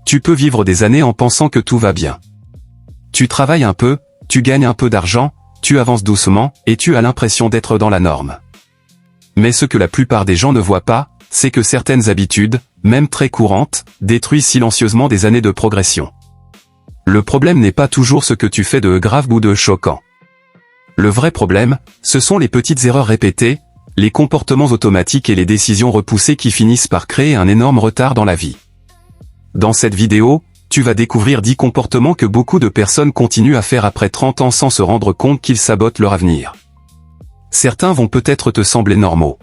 Tu peux vivre des années en pensant que tout va bien. Tu travailles un peu, tu gagnes un peu d'argent, tu avances doucement, et tu as l'impression d'être dans la norme. Mais ce que la plupart des gens ne voient pas, c'est que certaines habitudes, même très courantes, détruisent silencieusement des années de progression. Le problème n'est pas toujours ce que tu fais de grave ou de choquant. Le vrai problème, ce sont les petites erreurs répétées, les comportements automatiques et les décisions repoussées qui finissent par créer un énorme retard dans la vie. Dans cette vidéo, tu vas découvrir 10 comportements que beaucoup de personnes continuent à faire après 30 ans sans se rendre compte qu'ils sabotent leur avenir. Certains vont peut-être te sembler normaux.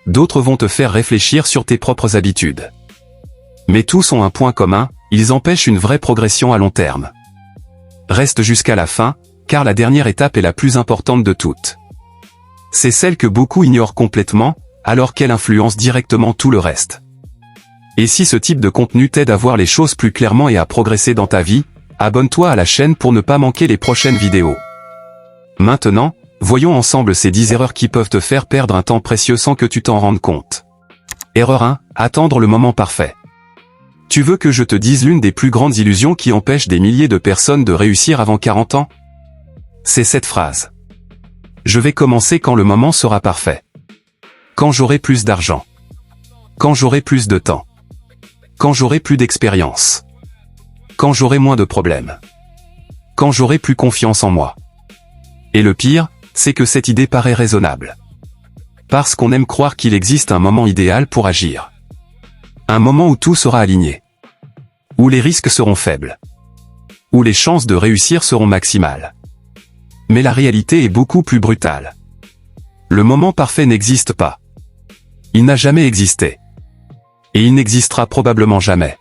D'autres vont te faire réfléchir sur tes propres habitudes. Mais tous ont un point commun, ils empêchent une vraie progression à long terme. Reste jusqu'à la fin, car la dernière étape est la plus importante de toutes. C'est celle que beaucoup ignorent complètement, alors qu'elle influence directement tout le reste. Et si ce type de contenu t'aide à voir les choses plus clairement et à progresser dans ta vie, abonne-toi à la chaîne pour ne pas manquer les prochaines vidéos. Maintenant, voyons ensemble ces 10 erreurs qui peuvent te faire perdre un temps précieux sans que tu t'en rendes compte. Erreur 1, attendre le moment parfait. Tu veux que je te dise l'une des plus grandes illusions qui empêchent des milliers de personnes de réussir avant 40 ans? C'est cette phrase. Je vais commencer quand le moment sera parfait. Quand j'aurai plus d'argent. Quand j'aurai plus de temps. Quand j'aurai plus d'expérience. Quand j'aurai moins de problèmes. Quand j'aurai plus confiance en moi. Et le pire, c'est que cette idée paraît raisonnable. Parce qu'on aime croire qu'il existe un moment idéal pour agir. Un moment où tout sera aligné. Où les risques seront faibles. Où les chances de réussir seront maximales. Mais la réalité est beaucoup plus brutale. Le moment parfait n'existe pas. Il n'a jamais existé. Et il n'existera probablement jamais.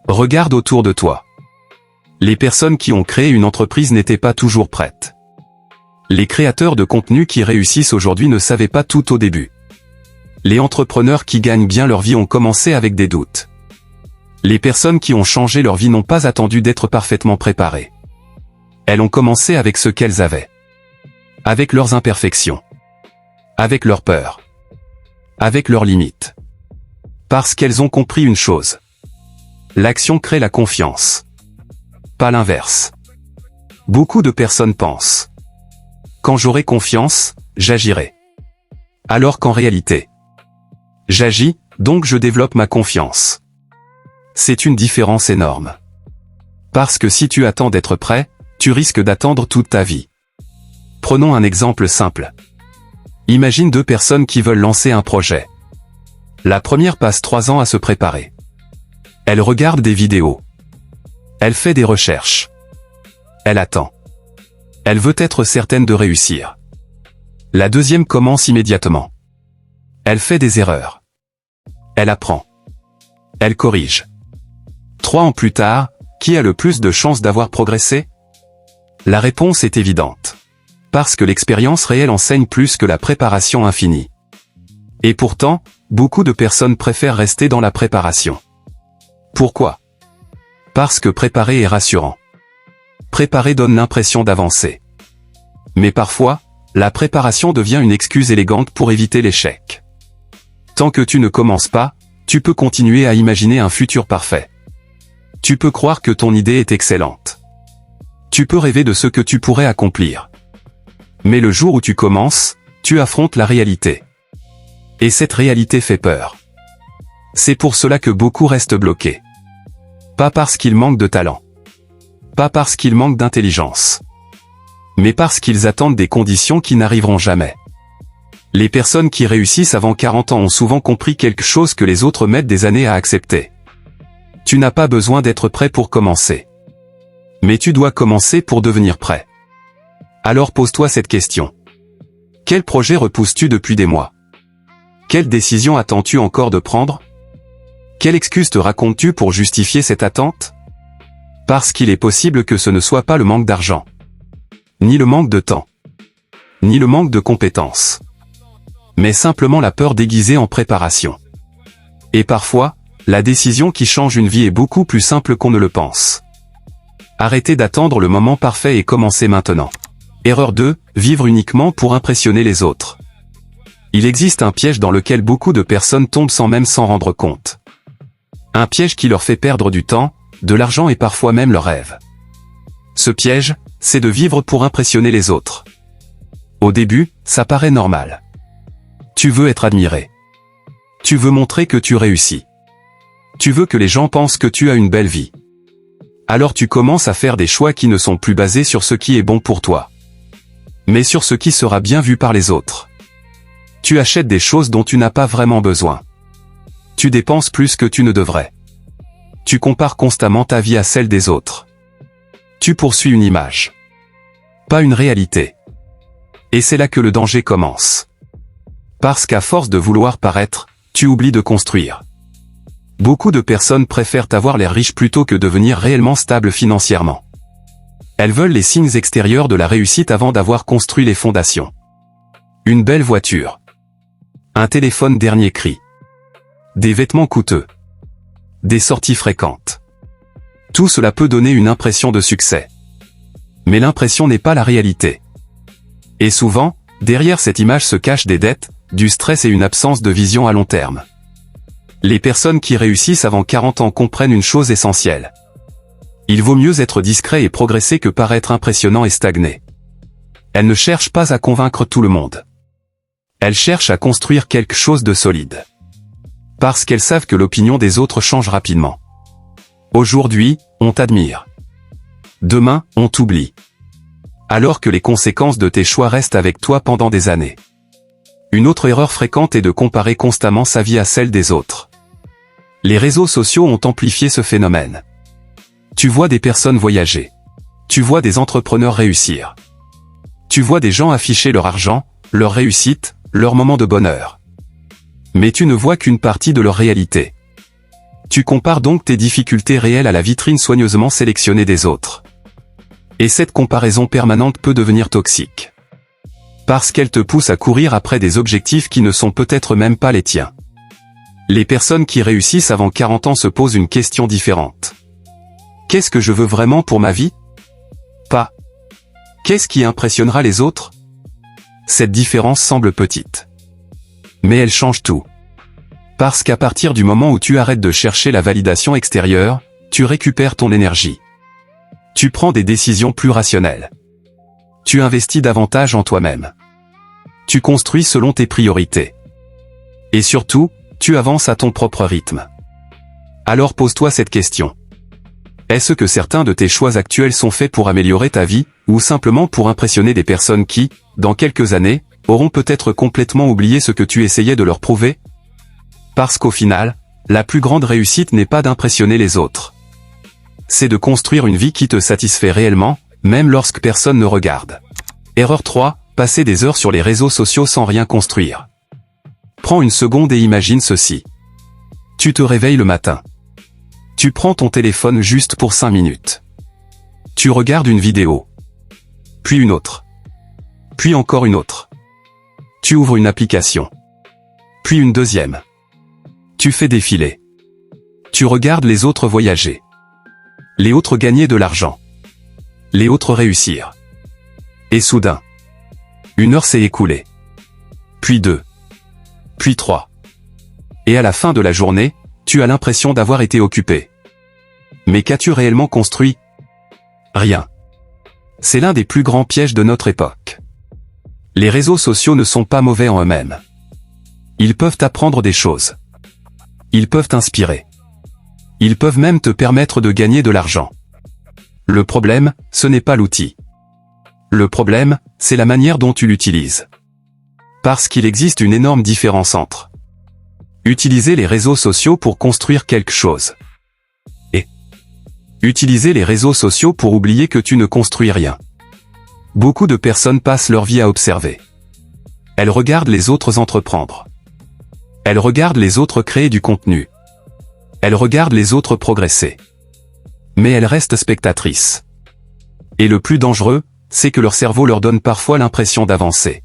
Regarde autour de toi. Les personnes qui ont créé une entreprise n'étaient pas toujours prêtes. Les créateurs de contenu qui réussissent aujourd'hui ne savaient pas tout au début. Les entrepreneurs qui gagnent bien leur vie ont commencé avec des doutes. Les personnes qui ont changé leur vie n'ont pas attendu d'être parfaitement préparées. Elles ont commencé avec ce qu'elles avaient. Avec leurs imperfections. Avec leurs peurs. Avec leurs limites. Parce qu'elles ont compris une chose. L'action crée la confiance. Pas l'inverse. Beaucoup de personnes pensent. Quand j'aurai confiance, j'agirai. Alors qu'en réalité, j'agis, donc je développe ma confiance. C'est une différence énorme. Parce que si tu attends d'être prêt, tu risques d'attendre toute ta vie. Prenons un exemple simple. Imagine 2 personnes qui veulent lancer un projet. La première passe 3 ans à se préparer. Elle regarde des vidéos. Elle fait des recherches. Elle attend. Elle veut être certaine de réussir. La deuxième commence immédiatement. Elle fait des erreurs. Elle apprend. Elle corrige. 3 ans plus tard, qui a le plus de chances d'avoir progressé? La réponse est évidente. Parce que l'expérience réelle enseigne plus que la préparation infinie. Et pourtant, beaucoup de personnes préfèrent rester dans la préparation. Pourquoi? Parce que préparer est rassurant. Préparer donne l'impression d'avancer. Mais parfois, la préparation devient une excuse élégante pour éviter l'échec. Tant que tu ne commences pas, tu peux continuer à imaginer un futur parfait. Tu peux croire que ton idée est excellente. Tu peux rêver de ce que tu pourrais accomplir. Mais le jour où tu commences, tu affrontes la réalité. Et cette réalité fait peur. C'est pour cela que beaucoup restent bloqués. Pas parce qu'ils manquent de talent. Pas parce qu'ils manquent d'intelligence. Mais parce qu'ils attendent des conditions qui n'arriveront jamais. Les personnes qui réussissent avant 40 ans ont souvent compris quelque chose que les autres mettent des années à accepter. Tu n'as pas besoin d'être prêt pour commencer. Mais tu dois commencer pour devenir prêt. Alors pose-toi cette question. Quel projet repousses-tu depuis des mois? Quelle décision attends-tu encore de prendre? Quelle excuse te racontes-tu pour justifier cette attente? Parce qu'il est possible que ce ne soit pas le manque d'argent. Ni le manque de temps. Ni le manque de compétences. Mais simplement la peur déguisée en préparation. Et parfois, la décision qui change une vie est beaucoup plus simple qu'on ne le pense. Arrêtez d'attendre le moment parfait et commencez maintenant. Erreur 2, vivre uniquement pour impressionner les autres. Il existe un piège dans lequel beaucoup de personnes tombent sans même s'en rendre compte. Un piège qui leur fait perdre du temps, de l'argent et parfois même leurs rêves. Ce piège, c'est de vivre pour impressionner les autres. Au début, ça paraît normal. Tu veux être admiré. Tu veux montrer que tu réussis. Tu veux que les gens pensent que tu as une belle vie. Alors tu commences à faire des choix qui ne sont plus basés sur ce qui est bon pour toi, mais sur ce qui sera bien vu par les autres. Tu achètes des choses dont tu n'as pas vraiment besoin. Tu dépenses plus que tu ne devrais. Tu compares constamment ta vie à celle des autres. Tu poursuis une image, pas une réalité. Et c'est là que le danger commence. Parce qu'à force de vouloir paraître, tu oublies de construire. Beaucoup de personnes préfèrent avoir l'air riche plutôt que devenir réellement stable financièrement. Elles veulent les signes extérieurs de la réussite avant d'avoir construit les fondations. Une belle voiture. Un téléphone dernier cri. Des vêtements coûteux. Des sorties fréquentes. Tout cela peut donner une impression de succès. Mais l'impression n'est pas la réalité. Et souvent, derrière cette image se cachent des dettes, du stress et une absence de vision à long terme. Les personnes qui réussissent avant 40 ans comprennent une chose essentielle. Il vaut mieux être discret et progresser que paraître impressionnant et stagner. Elles ne cherchent pas à convaincre tout le monde. Elles cherchent à construire quelque chose de solide. Parce qu'elles savent que l'opinion des autres change rapidement. Aujourd'hui, on t'admire. Demain, on t'oublie. Alors que les conséquences de tes choix restent avec toi pendant des années. Une autre erreur fréquente est de comparer constamment sa vie à celle des autres. Les réseaux sociaux ont amplifié ce phénomène. Tu vois des personnes voyager. Tu vois des entrepreneurs réussir. Tu vois des gens afficher leur argent, leur réussite, leurs moments de bonheur. Mais tu ne vois qu'une partie de leur réalité. Tu compares donc tes difficultés réelles à la vitrine soigneusement sélectionnée des autres. Et cette comparaison permanente peut devenir toxique. Parce qu'elle te pousse à courir après des objectifs qui ne sont peut-être même pas les tiens. Les personnes qui réussissent avant 40 ans se posent une question différente. Qu'est-ce que je veux vraiment pour ma vie? Pas. Qu'est-ce qui impressionnera les autres? Cette différence semble petite. Mais elle change tout. Parce qu'à partir du moment où tu arrêtes de chercher la validation extérieure, tu récupères ton énergie. Tu prends des décisions plus rationnelles. Tu investis davantage en toi-même. Tu construis selon tes priorités. Et surtout, tu avances à ton propre rythme. Alors pose-toi cette question. Est-ce que certains de tes choix actuels sont faits pour améliorer ta vie, ou simplement pour impressionner des personnes qui, dans quelques années, auront peut-être complètement oublié ce que tu essayais de leur prouver? Parce qu'au final, la plus grande réussite n'est pas d'impressionner les autres. C'est de construire une vie qui te satisfait réellement, même lorsque personne ne regarde. Erreur 3, passer des heures sur les réseaux sociaux sans rien construire. Prends une seconde et imagine ceci. Tu te réveilles le matin. Tu prends ton téléphone juste pour 5 minutes. Tu regardes une vidéo. Puis une autre. Puis encore une autre. Tu ouvres une application. Puis une deuxième. Tu fais défiler. Tu regardes les autres voyager. Les autres gagner de l'argent. Les autres réussir. Et soudain, 1 heure s'est écoulée. Puis 2. Puis 3. Et à la fin de la journée, tu as l'impression d'avoir été occupé. Mais qu'as-tu réellement construit? Rien. C'est l'un des plus grands pièges de notre époque. Les réseaux sociaux ne sont pas mauvais en eux-mêmes. Ils peuvent t'apprendre des choses. Ils peuvent t'inspirer. Ils peuvent même te permettre de gagner de l'argent. Le problème, ce n'est pas l'outil. Le problème, c'est la manière dont tu l'utilises. Parce qu'il existe une énorme différence entre utiliser les réseaux sociaux pour construire quelque chose et utiliser les réseaux sociaux pour oublier que tu ne construis rien. Beaucoup de personnes passent leur vie à observer. Elles regardent les autres entreprendre. Elles regardent les autres créer du contenu. Elles regardent les autres progresser. Mais elles restent spectatrices. Et le plus dangereux, c'est que leur cerveau leur donne parfois l'impression d'avancer.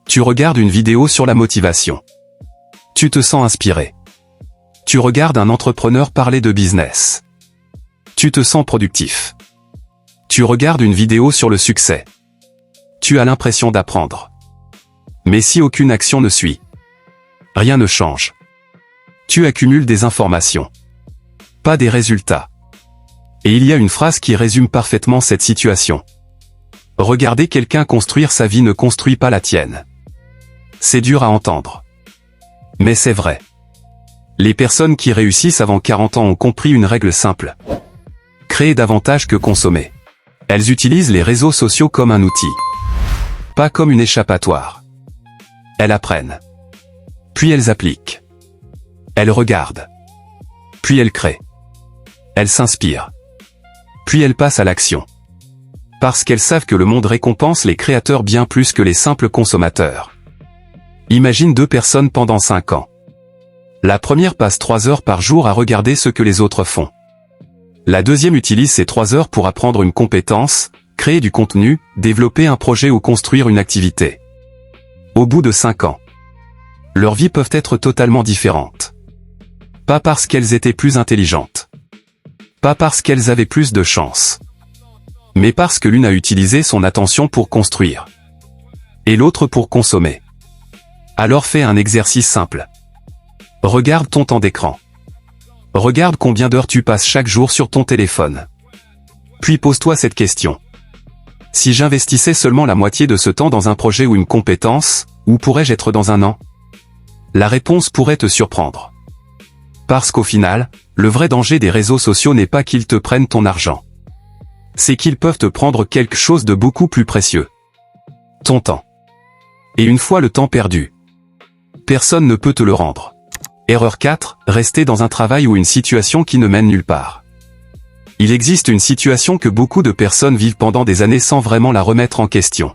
Tu regardes une vidéo sur la motivation. Tu te sens inspiré. Tu regardes un entrepreneur parler de business. Tu te sens productif. Tu regardes une vidéo sur le succès. Tu as l'impression d'apprendre. Mais si aucune action ne suit, rien ne change. Tu accumules des informations. pas des résultats. Et il y a une phrase qui résume parfaitement cette situation. Regarder quelqu'un construire sa vie ne construit pas la tienne. C'est dur à entendre. Mais c'est vrai. Les personnes qui réussissent avant 40 ans ont compris une règle simple. Créer davantage que consommer. Elles utilisent les réseaux sociaux comme un outil. Pas comme une échappatoire. Elles apprennent. Puis elles appliquent. Elles regardent. Puis elles créent. Elles s'inspirent. Puis elles passent à l'action. Parce qu'elles savent que le monde récompense les créateurs bien plus que les simples consommateurs. Imagine 2 personnes pendant 5 ans. La première passe 3 heures par jour à regarder ce que les autres font. La deuxième utilise ces 3 heures pour apprendre une compétence, créer du contenu, développer un projet ou construire une activité. Au bout de 5 ans, leurs vies peuvent être totalement différentes. Pas parce qu'elles étaient plus intelligentes. Pas parce qu'elles avaient plus de chance. Mais parce que l'une a utilisé son attention pour construire. Et l'autre pour consommer. Alors fais un exercice simple. Regarde ton temps d'écran. Regarde combien d'heures tu passes chaque jour sur ton téléphone. Puis pose-toi cette question. Si j'investissais seulement la moitié de ce temps dans un projet ou une compétence, où pourrais-je être dans un an? La réponse pourrait te surprendre. Parce qu'au final, le vrai danger des réseaux sociaux n'est pas qu'ils te prennent ton argent. C'est qu'ils peuvent te prendre quelque chose de beaucoup plus précieux. Ton temps. Et une fois le temps perdu, personne ne peut te le rendre. Erreur 4, rester dans un travail ou une situation qui ne mène nulle part. Il existe une situation que beaucoup de personnes vivent pendant des années sans vraiment la remettre en question.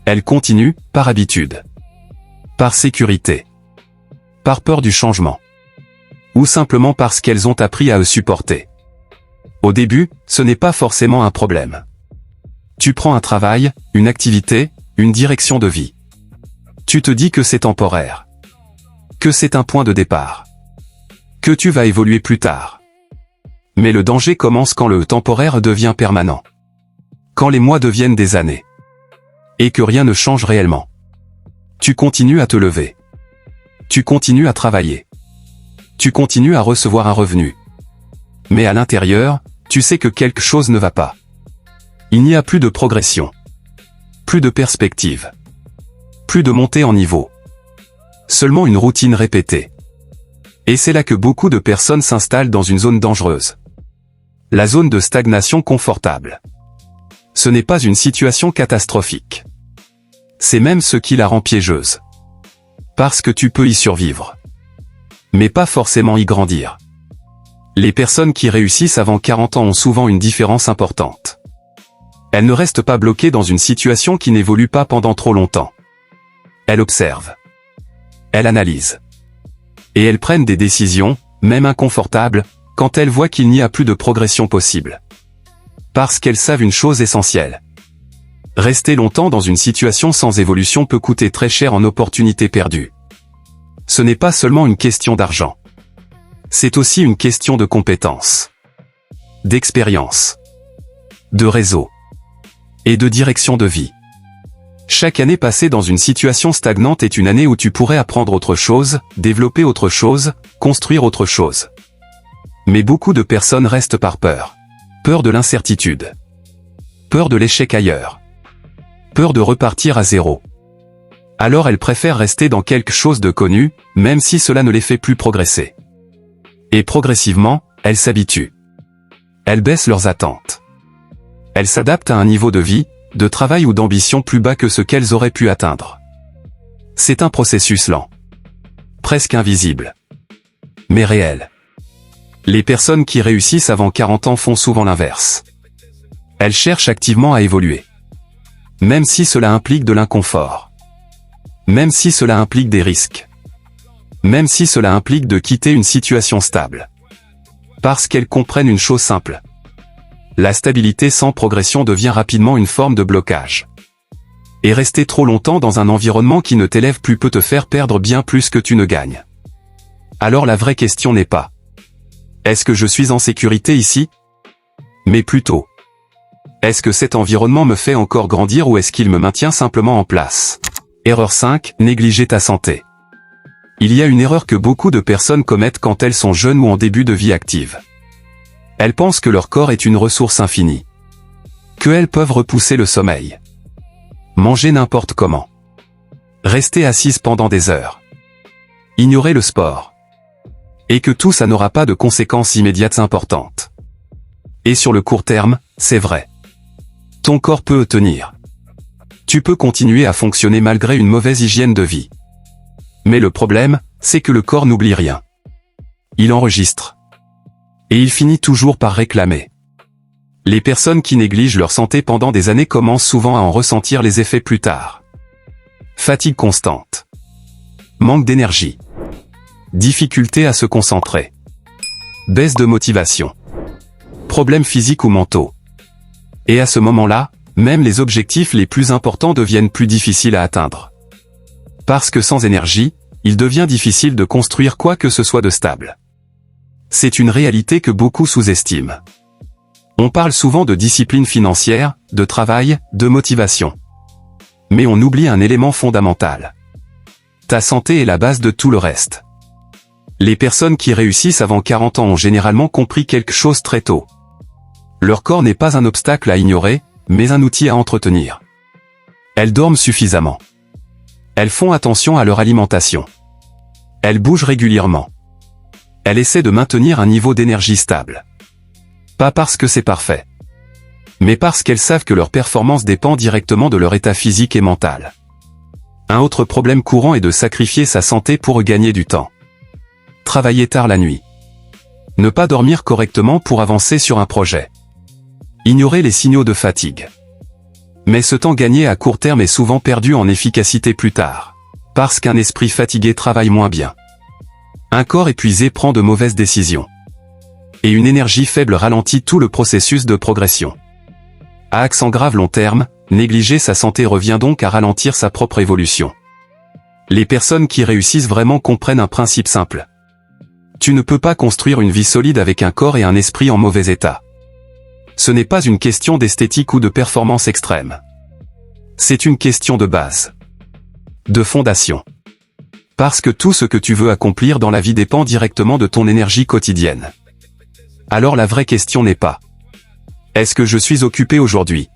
Elles continuent, par habitude. Par sécurité. Par peur du changement. Ou simplement parce qu'elles ont appris à le supporter. Au début, ce n'est pas forcément un problème. Tu prends un travail, une activité, une direction de vie. Tu te dis que c'est temporaire. Que c'est un point de départ. Que tu vas évoluer plus tard. Mais le danger commence quand le temporaire devient permanent. Quand les mois deviennent des années. Et que rien ne change réellement. Tu continues à te lever. Tu continues à travailler. Tu continues à recevoir un revenu. Mais à l'intérieur, tu sais que quelque chose ne va pas. Il n'y a plus de progression. Plus de perspective. Plus de montée en niveau. Seulement une routine répétée. Et c'est là que beaucoup de personnes s'installent dans une zone dangereuse. La zone de stagnation confortable. Ce n'est pas une situation catastrophique. C'est même ce qui la rend piégeuse. Parce que tu peux y survivre. Mais pas forcément y grandir. Les personnes qui réussissent avant 40 ans ont souvent une différence importante. Elles ne restent pas bloquées dans une situation qui n'évolue pas pendant trop longtemps. Elles observent. Elles analysent. Et elles prennent des décisions, même inconfortables, quand elles voient qu'il n'y a plus de progression possible. Parce qu'elles savent une chose essentielle. Rester longtemps dans une situation sans évolution peut coûter très cher en opportunités perdues. Ce n'est pas seulement une question d'argent. C'est aussi une question de compétences. D'expérience. De réseau. Et de direction de vie. Chaque année passée dans une situation stagnante est une année où tu pourrais apprendre autre chose, développer autre chose, construire autre chose. Mais beaucoup de personnes restent par peur. Peur de l'incertitude. Peur de l'échec ailleurs. Peur de repartir à zéro. Alors elles préfèrent rester dans quelque chose de connu, même si cela ne les fait plus progresser. Et progressivement, elles s'habituent. Elles baissent leurs attentes. Elles s'adaptent à un niveau de vie, de travail ou d'ambition plus bas que ce qu'elles auraient pu atteindre. C'est un processus lent. Presque invisible. Mais réel. Les personnes qui réussissent avant 40 ans font souvent l'inverse. Elles cherchent activement à évoluer. Même si cela implique de l'inconfort. Même si cela implique des risques. Même si cela implique de quitter une situation stable. Parce qu'elles comprennent une chose simple. La stabilité sans progression devient rapidement une forme de blocage. Et rester trop longtemps dans un environnement qui ne t'élève plus peut te faire perdre bien plus que tu ne gagnes. Alors la vraie question n'est pas « Est-ce que je suis en sécurité ici ?» Mais plutôt « Est-ce que cet environnement me fait encore grandir ou est-ce qu'il me maintient simplement en place ?» Erreur 5, négliger ta santé. Il y a une erreur que beaucoup de personnes commettent quand elles sont jeunes ou en début de vie active. Elles pensent que leur corps est une ressource infinie. Qu'elles peuvent repousser le sommeil. Manger n'importe comment. Rester assises pendant des heures. Ignorer le sport. Et que tout ça n'aura pas de conséquences immédiates importantes. Et sur le court terme, c'est vrai. Ton corps peut tenir. Tu peux continuer à fonctionner malgré une mauvaise hygiène de vie. Mais le problème, c'est que le corps n'oublie rien. Il enregistre. Et il finit toujours par réclamer. Les personnes qui négligent leur santé pendant des années commencent souvent à en ressentir les effets plus tard. Fatigue constante. Manque d'énergie. Difficulté à se concentrer. Baisse de motivation. Problèmes physiques ou mentaux. Et à ce moment-là, même les objectifs les plus importants deviennent plus difficiles à atteindre. Parce que sans énergie, il devient difficile de construire quoi que ce soit de stable. C'est une réalité que beaucoup sous-estiment. On parle souvent de discipline financière, de travail, de motivation. Mais on oublie un élément fondamental. Ta santé est la base de tout le reste. Les personnes qui réussissent avant 40 ans ont généralement compris quelque chose très tôt. Leur corps n'est pas un obstacle à ignorer, mais un outil à entretenir. Elles dorment suffisamment. Elles font attention à leur alimentation. Elles bougent régulièrement. Elles essaient de maintenir un niveau d'énergie stable. Pas parce que c'est parfait. Mais parce qu'elles savent que leur performance dépend directement de leur état physique et mental. Un autre problème courant est de sacrifier sa santé pour gagner du temps. Travailler tard la nuit. Ne pas dormir correctement pour avancer sur un projet. Ignorer les signaux de fatigue. Mais ce temps gagné à court terme est souvent perdu en efficacité plus tard. Parce qu'un esprit fatigué travaille moins bien. Un corps épuisé prend de mauvaises décisions. Et une énergie faible ralentit tout le processus de progression. À accent grave long terme, négliger sa santé revient donc à ralentir sa propre évolution. Les personnes qui réussissent vraiment comprennent un principe simple. Tu ne peux pas construire une vie solide avec un corps et un esprit en mauvais état. Ce n'est pas une question d'esthétique ou de performance extrême. C'est une question de base. De fondation. Parce que tout ce que tu veux accomplir dans la vie dépend directement de ton énergie quotidienne. Alors la vraie question n'est pas « Est-ce que je suis occupé aujourd'hui ?»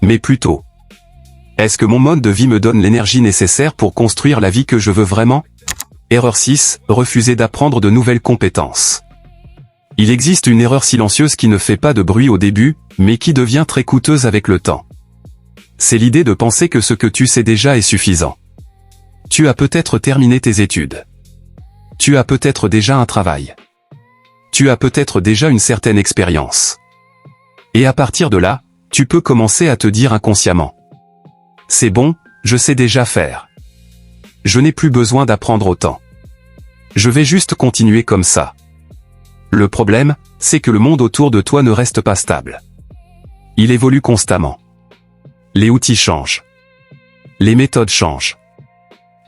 Mais plutôt « Est-ce que mon mode de vie me donne l'énergie nécessaire pour construire la vie que je veux vraiment ?» Erreur 6, refuser d'apprendre de nouvelles compétences. Il existe une erreur silencieuse qui ne fait pas de bruit au début, mais qui devient très coûteuse avec le temps. C'est l'idée de penser que ce que tu sais déjà est suffisant. Tu as peut-être terminé tes études. Tu as peut-être déjà un travail. Tu as peut-être déjà une certaine expérience. Et à partir de là, tu peux commencer à te dire inconsciemment. C'est bon, je sais déjà faire. Je n'ai plus besoin d'apprendre autant. Je vais juste continuer comme ça. Le problème, c'est que le monde autour de toi ne reste pas stable. Il évolue constamment. Les outils changent. Les méthodes changent.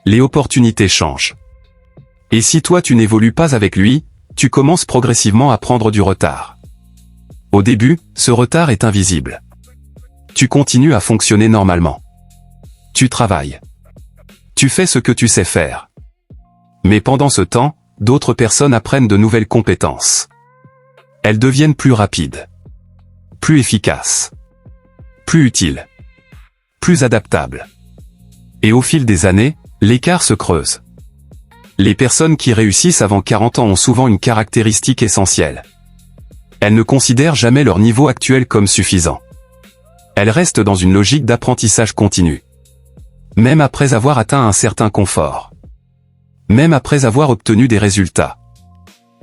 Les opportunités changent. Et si toi tu n'évolues pas avec lui, tu commences progressivement à prendre du retard. Au début, ce retard est invisible. Tu continues à fonctionner normalement. Tu travailles. Tu fais ce que tu sais faire. Mais pendant ce temps, d'autres personnes apprennent de nouvelles compétences. Elles deviennent plus rapides. Plus efficaces. Plus utiles. Plus adaptables. Et au fil des années, l'écart se creuse. Les personnes qui réussissent avant 40 ans ont souvent une caractéristique essentielle. Elles ne considèrent jamais leur niveau actuel comme suffisant. Elles restent dans une logique d'apprentissage continu. Même après avoir atteint un certain confort. Même après avoir obtenu des résultats.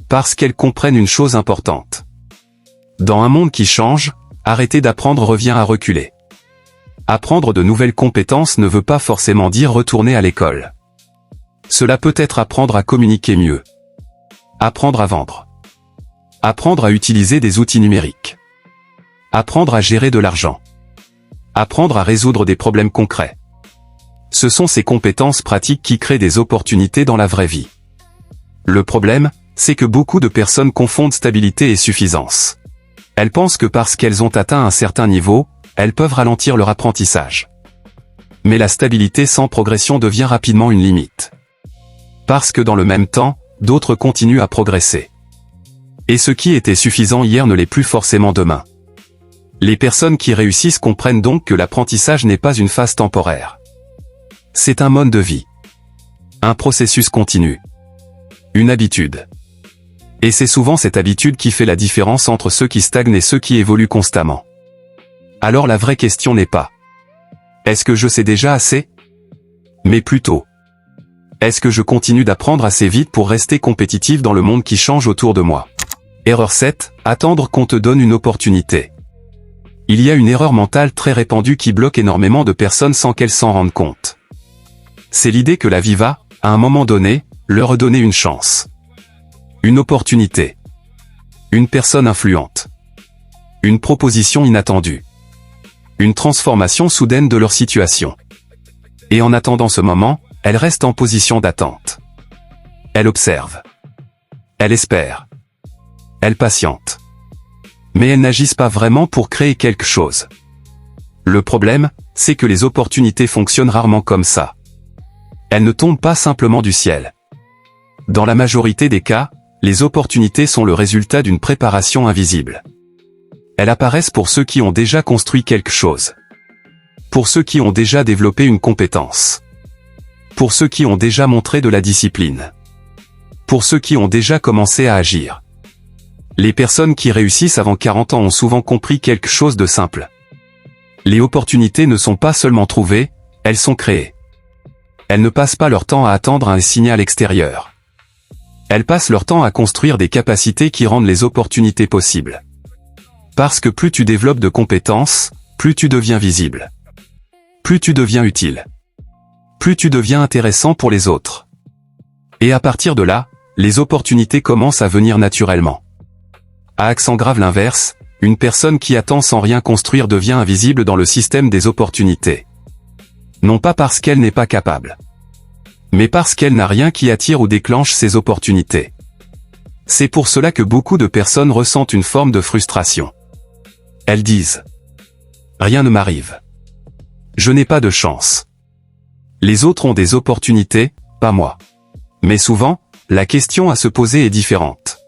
Parce qu'elles comprennent une chose importante. Dans un monde qui change, arrêter d'apprendre revient à reculer. Apprendre de nouvelles compétences ne veut pas forcément dire retourner à l'école. Cela peut être apprendre à communiquer mieux. Apprendre à vendre. Apprendre à utiliser des outils numériques. Apprendre à gérer de l'argent. Apprendre à résoudre des problèmes concrets. Ce sont ces compétences pratiques qui créent des opportunités dans la vraie vie. Le problème, c'est que beaucoup de personnes confondent stabilité et suffisance. Elles pensent que parce qu'elles ont atteint un certain niveau, elles peuvent ralentir leur apprentissage. Mais la stabilité sans progression devient rapidement une limite. Parce que dans le même temps, d'autres continuent à progresser. Et ce qui était suffisant hier ne l'est plus forcément demain. Les personnes qui réussissent comprennent donc que l'apprentissage n'est pas une phase temporaire. C'est un mode de vie. Un processus continu. Une habitude. Et c'est souvent cette habitude qui fait la différence entre ceux qui stagnent et ceux qui évoluent constamment. Alors la vraie question n'est pas « Est-ce que je sais déjà assez ?» mais plutôt « Est-ce que je continue d'apprendre assez vite pour rester compétitif dans le monde qui change autour de moi ?» Erreur 7. Attendre qu'on te donne une opportunité. Il y a une erreur mentale très répandue qui bloque énormément de personnes sans qu'elles s'en rendent compte. C'est l'idée que la vie va, à un moment donné, leur redonner une chance. Une opportunité. Une personne influente. Une proposition inattendue. Une transformation soudaine de leur situation. Et en attendant ce moment, elles restent en position d'attente. Elles observent. Elles espèrent. Elles patientent. Mais elles n'agissent pas vraiment pour créer quelque chose. Le problème, c'est que les opportunités fonctionnent rarement comme ça. Elles ne tombent pas simplement du ciel. Dans la majorité des cas, les opportunités sont le résultat d'une préparation invisible. Elles apparaissent pour ceux qui ont déjà construit quelque chose. Pour ceux qui ont déjà développé une compétence. Pour ceux qui ont déjà montré de la discipline. Pour ceux qui ont déjà commencé à agir. Les personnes qui réussissent avant 40 ans ont souvent compris quelque chose de simple. Les opportunités ne sont pas seulement trouvées, elles sont créées. Elles ne passent pas leur temps à attendre un signal extérieur. Elles passent leur temps à construire des capacités qui rendent les opportunités possibles. Parce que plus tu développes de compétences, plus tu deviens visible. Plus tu deviens utile. Plus tu deviens intéressant pour les autres. Et à partir de là, les opportunités commencent à venir naturellement. À accent grave l'inverse, une personne qui attend sans rien construire devient invisible dans le système des opportunités. Non pas parce qu'elle n'est pas capable, mais parce qu'elle n'a rien qui attire ou déclenche ces opportunités. C'est pour cela que beaucoup de personnes ressentent une forme de frustration. Elles disent « Rien ne m'arrive. Je n'ai pas de chance. Les autres ont des opportunités, pas moi. » Mais souvent, la question à se poser est différente.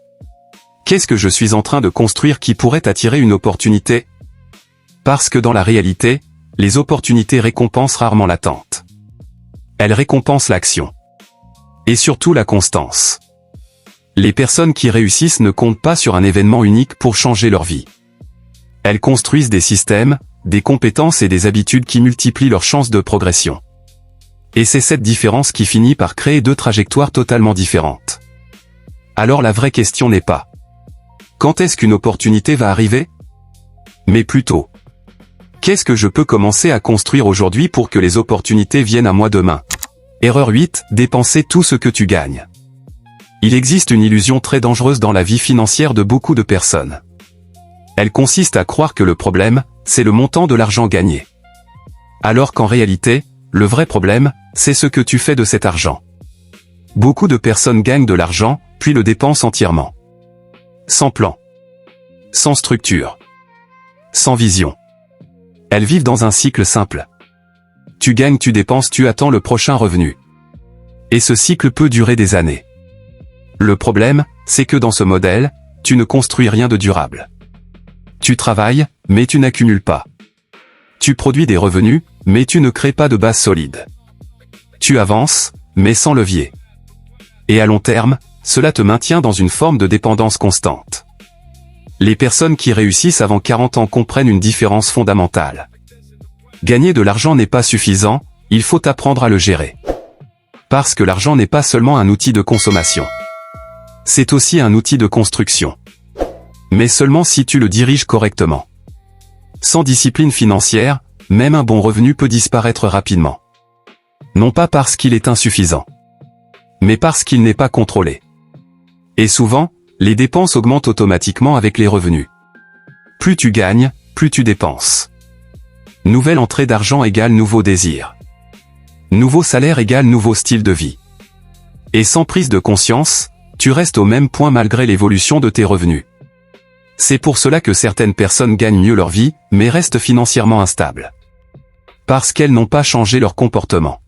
Qu'est-ce que je suis en train de construire qui pourrait attirer une opportunité? Parce que dans la réalité, les opportunités récompensent rarement l'attente. Elles récompensent l'action. Et surtout la constance. Les personnes qui réussissent ne comptent pas sur un événement unique pour changer leur vie. Elles construisent des systèmes, des compétences et des habitudes qui multiplient leurs chances de progression. Et c'est cette différence qui finit par créer deux trajectoires totalement différentes. Alors la vraie question n'est pas quand est-ce qu'une opportunité va arriver? Mais plutôt, qu'est-ce que je peux commencer à construire aujourd'hui pour que les opportunités viennent à moi demain? Erreur 8, dépenser tout ce que tu gagnes. Il existe une illusion très dangereuse dans la vie financière de beaucoup de personnes. Elle consiste à croire que le problème, c'est le montant de l'argent gagné. Alors qu'en réalité, le vrai problème, c'est ce que tu fais de cet argent. Beaucoup de personnes gagnent de l'argent, puis le dépensent entièrement. Sans plan. Sans structure. Sans vision. Elles vivent dans un cycle simple. Tu gagnes, tu dépenses, tu attends le prochain revenu. Et ce cycle peut durer des années. Le problème, c'est que dans ce modèle, tu ne construis rien de durable. Tu travailles, mais tu n'accumules pas. Tu produis des revenus, mais tu ne crées pas de base solide. Tu avances, mais sans levier. Et à long terme, cela te maintient dans une forme de dépendance constante. Les personnes qui réussissent avant 40 ans comprennent une différence fondamentale. Gagner de l'argent n'est pas suffisant, il faut apprendre à le gérer. Parce que l'argent n'est pas seulement un outil de consommation. C'est aussi un outil de construction. Mais seulement si tu le diriges correctement. Sans discipline financière, même un bon revenu peut disparaître rapidement. Non pas parce qu'il est insuffisant, mais parce qu'il n'est pas contrôlé. Et souvent, les dépenses augmentent automatiquement avec les revenus. Plus tu gagnes, plus tu dépenses. Nouvelle entrée d'argent égale nouveau désir. Nouveau salaire égale nouveau style de vie. Et sans prise de conscience, tu restes au même point malgré l'évolution de tes revenus. C'est pour cela que certaines personnes gagnent mieux leur vie, mais restent financièrement instables. Parce qu'elles n'ont pas changé leur comportement.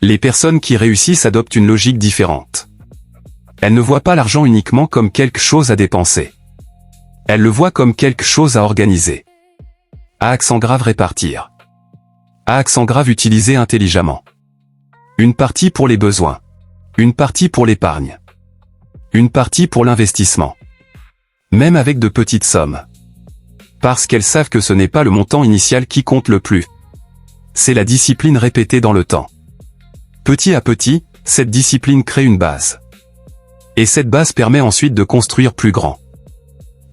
Les personnes qui réussissent adoptent une logique différente. Elle ne voit pas l'argent uniquement comme quelque chose à dépenser. Elle le voit comme quelque chose à organiser. À accent grave répartir. À accent grave utiliser intelligemment. Une partie pour les besoins. Une partie pour l'épargne. Une partie pour l'investissement. Même avec de petites sommes. Parce qu'elles savent que ce n'est pas le montant initial qui compte le plus. C'est la discipline répétée dans le temps. Petit à petit, cette discipline crée une base. Et cette base permet ensuite de construire plus grand.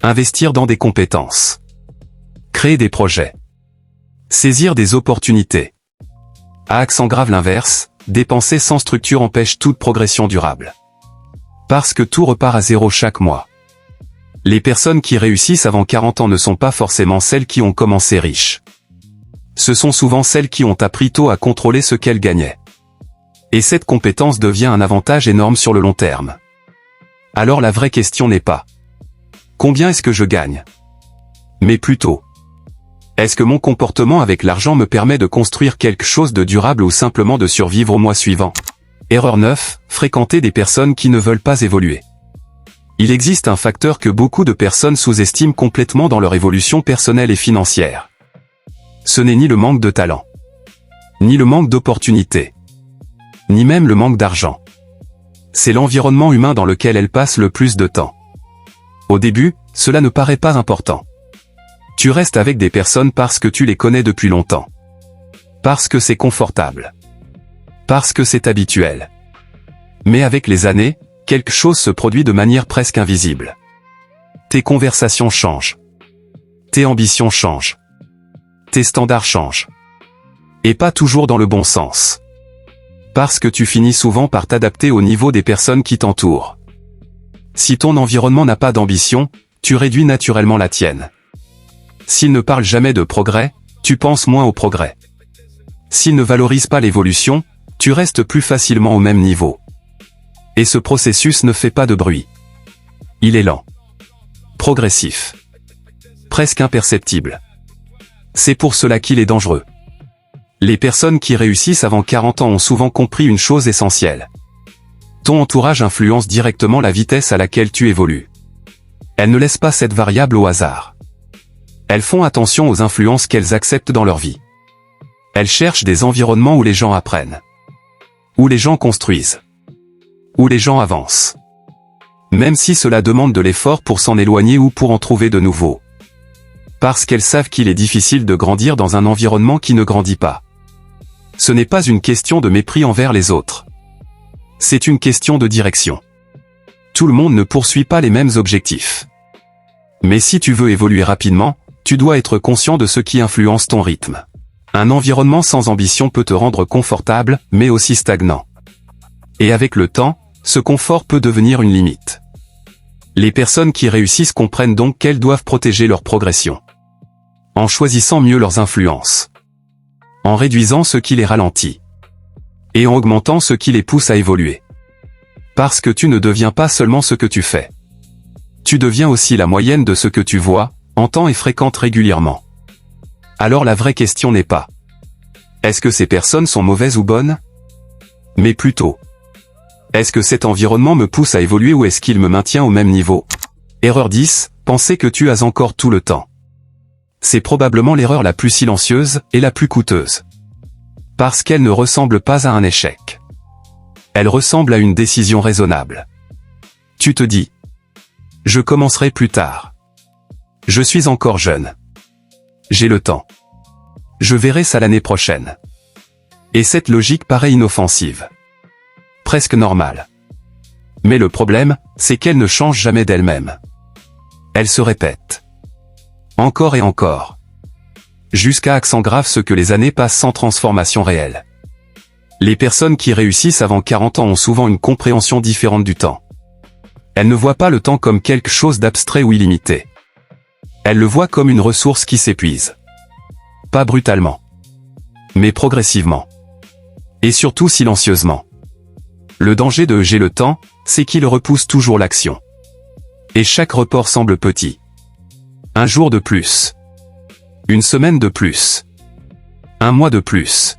Investir dans des compétences. Créer des projets. Saisir des opportunités. À accent grave l'inverse, dépenser sans structure empêche toute progression durable. Parce que tout repart à zéro chaque mois. Les personnes qui réussissent avant 40 ans ne sont pas forcément celles qui ont commencé riches. Ce sont souvent celles qui ont appris tôt à contrôler ce qu'elles gagnaient. Et cette compétence devient un avantage énorme sur le long terme. Alors la vraie question n'est pas « Combien est-ce que je gagne ?» mais plutôt « Est-ce que mon comportement avec l'argent me permet de construire quelque chose de durable ou simplement de survivre au mois suivant ?» Erreur 9, fréquenter des personnes qui ne veulent pas évoluer. Il existe un facteur que beaucoup de personnes sous-estiment complètement dans leur évolution personnelle et financière. Ce n'est ni le manque de talent, ni le manque d'opportunités, ni même le manque d'argent. C'est l'environnement humain dans lequel elles passent le plus de temps. Au début, cela ne paraît pas important. Tu restes avec des personnes parce que tu les connais depuis longtemps. Parce que c'est confortable. Parce que c'est habituel. Mais avec les années, quelque chose se produit de manière presque invisible. Tes conversations changent. Tes ambitions changent. Tes standards changent. Et pas toujours dans le bon sens. Parce que tu finis souvent par t'adapter au niveau des personnes qui t'entourent. Si ton environnement n'a pas d'ambition, tu réduis naturellement la tienne. S'il ne parle jamais de progrès, tu penses moins au progrès. S'il ne valorise pas l'évolution, tu restes plus facilement au même niveau. Et ce processus ne fait pas de bruit. Il est lent. Progressif. Presque imperceptible. C'est pour cela qu'il est dangereux. Les personnes qui réussissent avant 40 ans ont souvent compris une chose essentielle. Ton entourage influence directement la vitesse à laquelle tu évolues. Elles ne laissent pas cette variable au hasard. Elles font attention aux influences qu'elles acceptent dans leur vie. Elles cherchent des environnements où les gens apprennent. Où les gens construisent. Où les gens avancent. Même si cela demande de l'effort pour s'en éloigner ou pour en trouver de nouveaux. Parce qu'elles savent qu'il est difficile de grandir dans un environnement qui ne grandit pas. Ce n'est pas une question de mépris envers les autres. C'est une question de direction. Tout le monde ne poursuit pas les mêmes objectifs. Mais si tu veux évoluer rapidement, tu dois être conscient de ce qui influence ton rythme. Un environnement sans ambition peut te rendre confortable, mais aussi stagnant. Et avec le temps, ce confort peut devenir une limite. Les personnes qui réussissent comprennent donc qu'elles doivent protéger leur progression. En choisissant mieux leurs influences. En réduisant ce qui les ralentit. Et en augmentant ce qui les pousse à évoluer. Parce que tu ne deviens pas seulement ce que tu fais. Tu deviens aussi la moyenne de ce que tu vois, entends et fréquentes régulièrement. Alors la vraie question n'est pas « Est-ce que ces personnes sont mauvaises ou bonnes ?» mais plutôt « Est-ce que cet environnement me pousse à évoluer ou est-ce qu'il me maintient au même niveau ?» Erreur 10, penser que tu as encore tout le temps. C'est probablement l'erreur la plus silencieuse et la plus coûteuse. Parce qu'elle ne ressemble pas à un échec. Elle ressemble à une décision raisonnable. Tu te dis « Je commencerai plus tard. Je suis encore jeune. J'ai le temps. Je verrai ça l'année prochaine. » Et cette logique paraît inoffensive. Presque normale. Mais le problème, c'est qu'elle ne change jamais d'elle-même. Elle se répète. Encore et encore. Jusqu'à accent grave ce que les années passent sans transformation réelle. Les personnes qui réussissent avant 40 ans ont souvent une compréhension différente du temps. Elles ne voient pas le temps comme quelque chose d'abstrait ou illimité. Elles le voient comme une ressource qui s'épuise. Pas brutalement. Mais progressivement. Et surtout silencieusement. Le danger de « j'ai le temps », c'est qu'il repousse toujours l'action. Et chaque report semble petit. Un jour de plus. Une semaine de plus. Un mois de plus.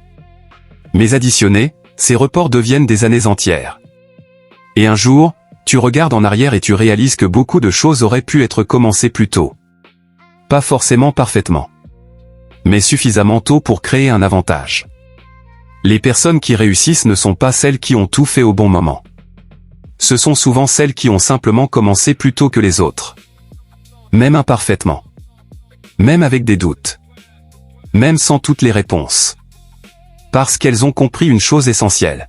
Mais additionnés, ces reports deviennent des années entières. Et un jour, Tu regardes en arrière et tu réalises que beaucoup de choses auraient pu être commencées plus tôt. Pas forcément parfaitement, mais suffisamment tôt pour créer un avantage. Les personnes qui réussissent ne sont pas celles qui ont tout fait au bon moment. Ce sont souvent celles qui ont simplement commencé plus tôt que les autres. Même imparfaitement. Même avec des doutes. Même sans toutes les réponses. Parce qu'elles ont compris une chose essentielle.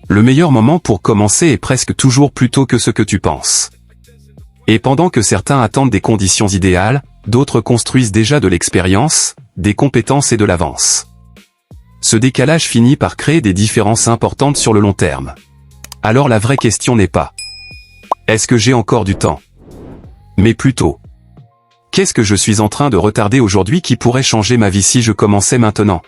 Le meilleur moment pour commencer est presque toujours plus tôt que ce que tu penses. Et pendant que certains attendent des conditions idéales, d'autres construisent déjà de l'expérience, des compétences et de l'avance. Ce décalage finit par créer des différences importantes sur le long terme. Alors la vraie question n'est pas « Est-ce que j'ai encore du temps ?» mais plutôt « Qu'est-ce que je suis en train de retarder aujourd'hui qui pourrait changer ma vie si je commençais maintenant ?»